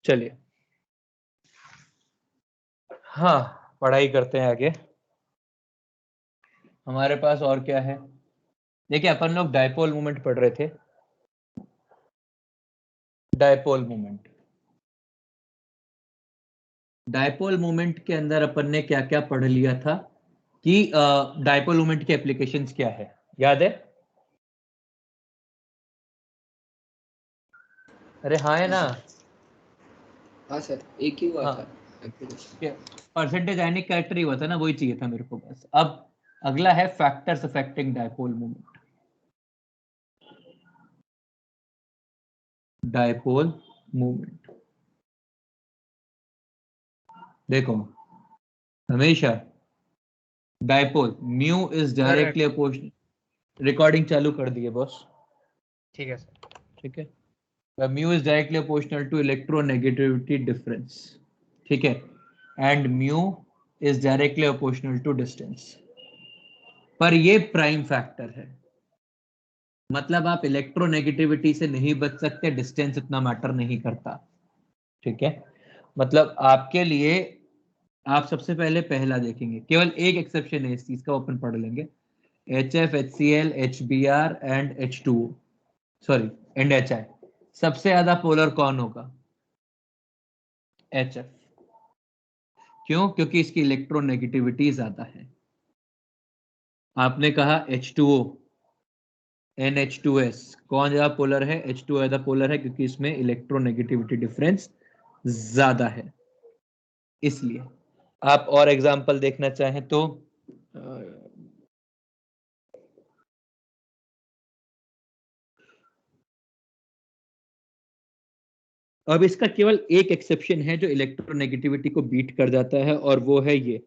चलिए हाँ पढ़ाई करते हैं आगे। हमारे पास और क्या है, देखिए अपन लोग डायपोल मोमेंट पढ़ रहे थे। डायपोल मोमेंट, डायपोल मोमेंट के अंदर अपन ने क्या क्या पढ़ लिया था कि डायपोल मोमेंट के एप्लीकेशंस क्या है, याद है? अरे हाँ है ना। हाँ सर, एक ही हुआ हाँ था एप्लीकेशन। परसेंटेज आयनिक कैरेक्टर ही हुआ था ना, वही चाहिए था मेरे को बस। अब अगला है factors affecting dipole moment. Dipole moment देखो, हमेशा dipole mu is directly opposite. Recording चालू कर दिए बॉस। ठीक है सर। ठीक है, mu is directly oppositional to electronegativity difference. ठीक है, and mu is directly oppositional to distance. पर ये प्राइम फैक्टर है, मतलब आप इलेक्ट्रोनेगेटिविटी से नहीं बच सकते, डिस्टेंस इतना मैटर नहीं करता। ठीक है, मतलब आपके लिए आप सबसे पहले पहला देखेंगे, केवल एक एक्सेप्शन है इस चीज का, ओपन पढ़ लेंगे। HF, HCl, HBr and H2O, sorry and HI, सबसे ज्यादा पोलर कौन होगा? HF। क्यों? क्योंकि इसकी इलेक्ट्रोनेगेटिविटी ज्यादा है। आपने कहा H2O, NH2S, कौन ज्यादा पोलर है? H2O ज्यादा पोलर है, क्योंकि इसमें इलेक्ट्रोनेगेटिविटी डिफरेंस ज्यादा है। इसलिए आप और एग्जांपल देखना चाहें तो अब इसका केवल एक एक्सेप्शन है जो इलेक्ट्रोनेगेटिविटी को बीट कर जाता है, और वो है ये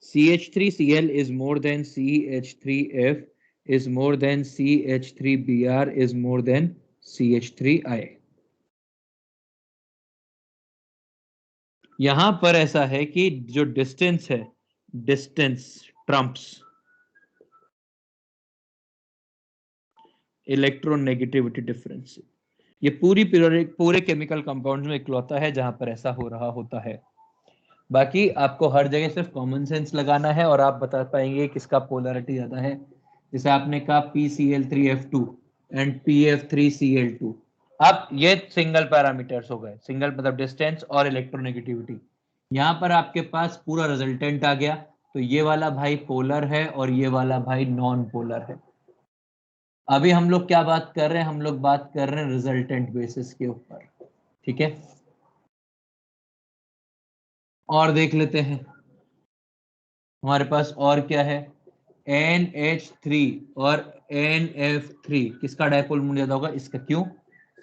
CH3Cl is more than CH3F is more than CH3Br is more than CH3I। यहां पर ऐसा है कि जो डिस्टेंस है, डिस्टेंस ट्रम्प्स इलेक्ट्रोनेगेटिविटी डिफरेंस। ये पूरे केमिकल कंपाउंड में इकलौता है जहां पर ऐसा हो रहा होता है। बाकी आपको हर जगह सिर्फ कॉमन सेंस लगाना है और आप बता पाएंगे किसका पोलैरिटी ज्यादा है। जैसे आपने कहा PCl3F2 एंड PF3Cl2। अब ये सिंगल पैरामीटर्स हो गए, सिंगल मतलब डिस्टेंस और इलेक्ट्रोनेगेटिविटी। यहां पर आपके पास पूरा रिजल्टेंट आ गया, तो ये वाला भाई पोलर है और ये वाला भाई नॉन पोलर है। अभी हम लोग क्या बात कर रहे हैं? हम लोग बात कर रहे हैं रिजल्टेंट बेसिस के ऊपर। ठीक है, और देख लेते हैं हमारे पास और क्या है। NH3 और NF3 किसका डायपोल मोमेंट ज्यादा होगा? इसका। क्यों?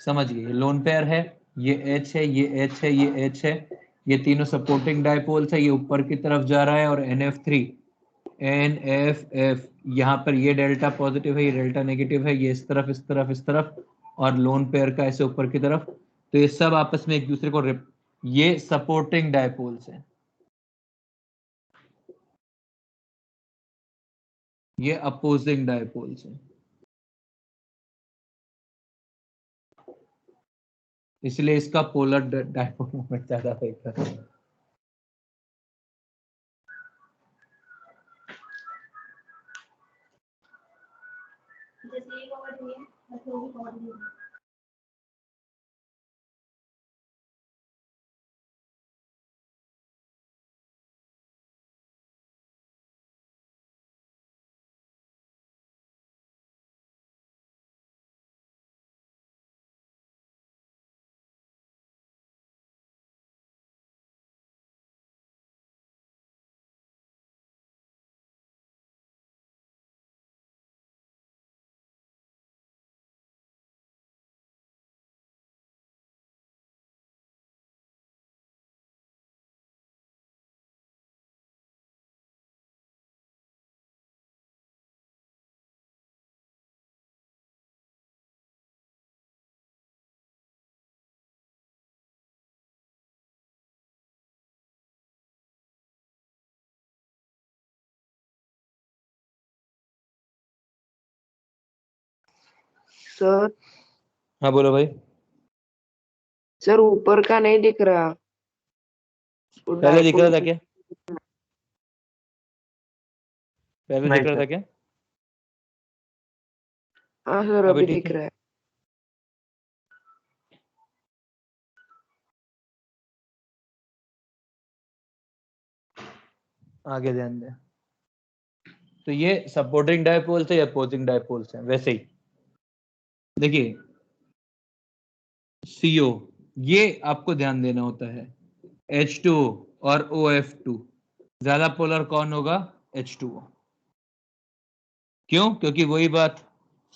समझिए, ये लोन पेयर है, ये H है, ये H है, ये H है, ये तीनों सपोर्टिंग डायपोल्स है, ये ऊपर की तरफ जा रहा है। और NF3 NFF, यहाँ पर ये डेल्टा पॉजिटिव है, ये डेल्टा नेगेटिव है, ये इस तरफ इस तरफ इस तरफ, और लोन पेयर का ऐसे ऊपर की तरफ। तो ये सब आपस में एक दूसरे को ये सपोर्टिंग डायपोल्स हैं, ये अपोजिंग डायपोल्स हैं। इसलिए इसका पोलर डायपोल मोमेंट ज्यादा होगा। सर हाँ बोलो भाई। सर ऊपर का नहीं दिख रहा। वो पहले दिख रहा dipole था क्या? पहले नहीं दिख रहा सर। था क्या? हाँ सर अभी अभी ठीक दिख है? रहा है। आगे ध्यान दें। तो ये सपोर्टिंग डायपोल्स है या अपोजिंग डायपोल्स हैं? वैसे ही देखिए, CO ये आपको ध्यान देना होता है। H2O और OF2, ज्यादा पोलर कौन होगा? H2O। क्यों? क्योंकि वही बात,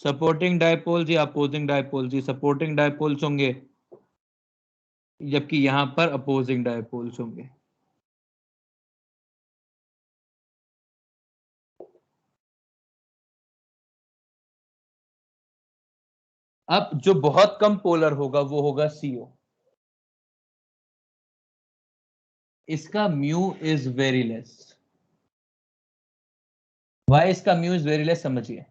सपोर्टिंग डायपोल्स या अपोजिंग डायपोल्स, ये सपोर्टिंग डायपोल्स होंगे जबकि यहां पर अपोजिंग डायपोल्स होंगे। अब जो बहुत कम पोलर होगा वो होगा CO। इसका mu is very less. Why इसका म्यू इज वेरी लेस? समझिए,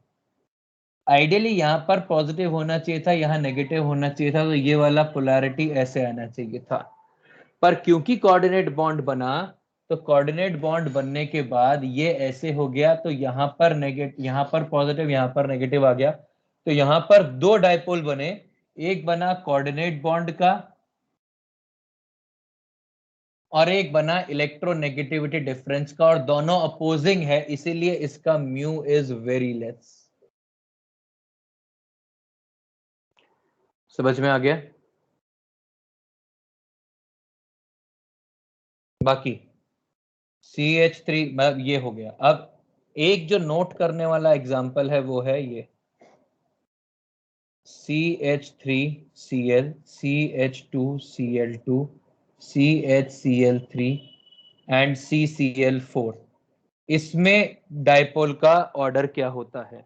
आइडियली यहां पर पॉजिटिव होना चाहिए था, यहां नेगेटिव होना चाहिए था, तो ये वाला पोलैरिटी ऐसे आना चाहिए था। पर क्योंकि कोऑर्डिनेट बॉन्ड बना, तो कोऑर्डिनेट बॉन्ड बनने के बाद ये ऐसे हो गया, तो यहां पर नेगेटिव, यहां पर पॉजिटिव, यहां पर नेगेटिव आ गया। तो यहां पर दो डायपोल बने, एक बना कोऑर्डिनेट बॉन्ड का और एक बना इलेक्ट्रोनेगेटिविटी डिफरेंस का, और दोनों अपोजिंग है, इसीलिए इसका म्यू इज वेरी लेस। समझ में आ गया? बाकी CH3 मतलब ये हो गया। अब एक जो नोट करने वाला एग्जांपल है वो है ये CH3Cl, CH2Cl2, CHCl3 and CCl4। इसमें डायपोल का ऑर्डर क्या होता है?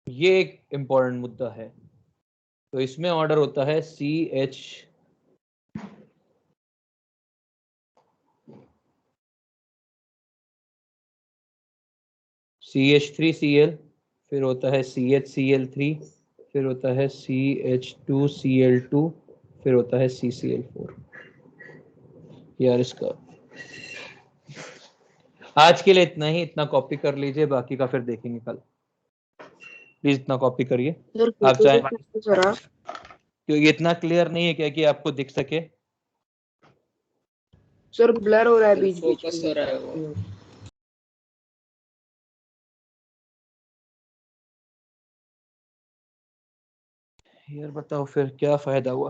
ये एक इंपॉर्टेंट मुद्दा है। तो इसमें ऑर्डर होता है CH3Cl, फिर होता है CHCl3, फिर होता है CH2Cl2, फिर होता है CCl4। यार इसका आज के लिए इतना ही, इतना कॉपी कर लीजिए, बाकी का फिर देखेंगे कल। प्लीज इतना कॉपी करिए। सर आप चाहें, फोटो सर आप। क्योंकि इतना क्लियर नहीं है क्या कि आपको दिख सके। सर ब्लर हो रहा है सर बीच बीच फोकस में। हो रहा है वो। यार बताओ फिर क्या फायदा हुआ?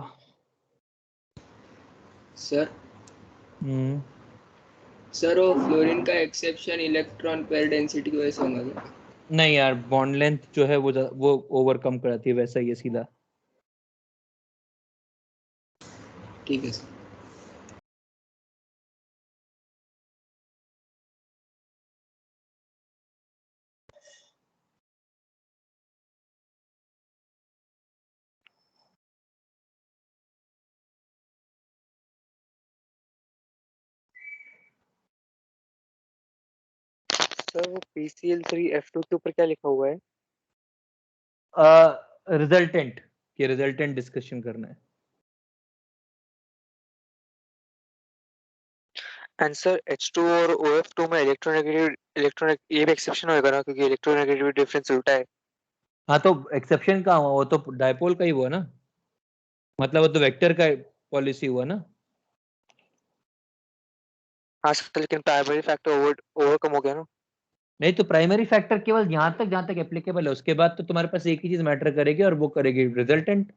सर हम्म सर वो फ्लोरीन का एक्सेप्शन इलेक्ट्रॉन पेयर डेंसिटी की वजह से होगा क्या? नहीं यार, बॉन्ड लेंथ जो है वो ओवरकम कराती है, वैसा ही है सीधा। ठीक है सर। सर वो PCl3F2 के ऊपर क्या लिखा हुआ है? रिजल्टेंट के रिजल्टेंट डिस्कशन करना है। आंसर H2 और OF2 में इलेक्ट्रोनेगेटिव ये भी एक्सेप्शन होएगा ना, क्योंकि इलेक्ट्रोनेगेटिविटी डिफरेंस उल्टा है। हाँ तो एक्सेप्शन कहाँ हुआ? वो तो डायपोल का ही हुआ ना, मतलब वो तो वेक्टर का पॉलिसी हुआ ना। हाँ सर, लेकिन प्राइमरी फैक्टर ओवरकम हो गया ना। नहीं तो प्राइमरी फैक्टर केवल यहां तक जहां तक एप्लीकेबल है, उसके बाद तो तुम्हारे पास एक ही चीज मैटर करेगी और वो करेगी resultant.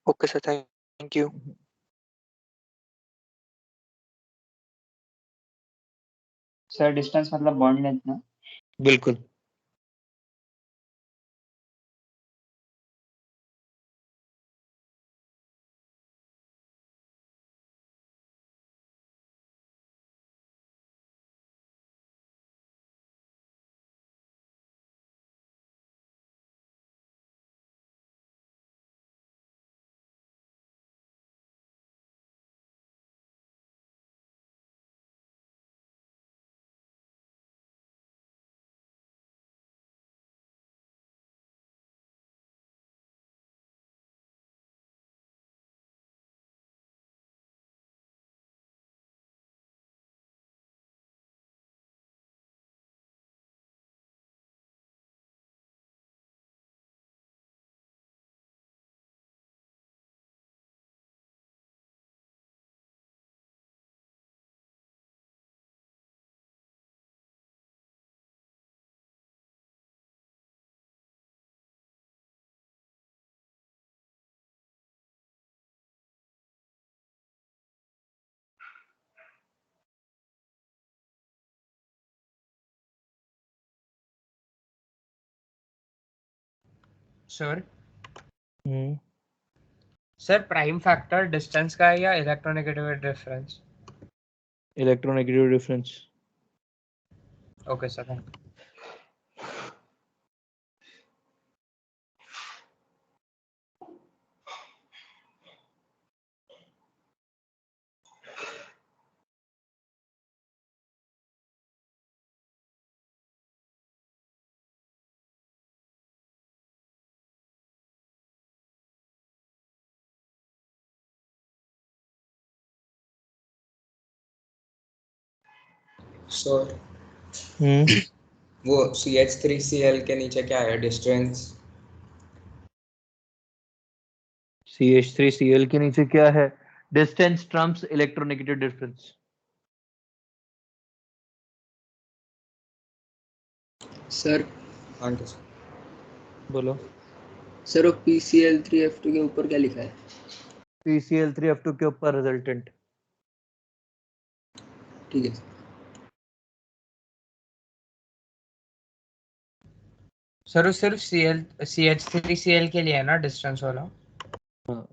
Okay sir, thank you. Sir distance मतलब बॉन्ड लेंथ ना। बिल्कुल। Sir sir prime factor distance का है या electronegative difference? Electronegative difference. Okay sir, thank you. Sir वो CH3Cl के नीचे क्या है डिस्टेंस? CH3Cl के नीचे क्या है? Distance Trump's electronegative difference. Sir हाँ जी बोलो। सर वो PCl3F2 के ऊपर क्या लिखा है? PCl3F2 के ऊपर रिजल्टेंट। ठीक है सर वो सिर्फ CH3Cl के लिए है ना डिस्टेंस वाला? हाँ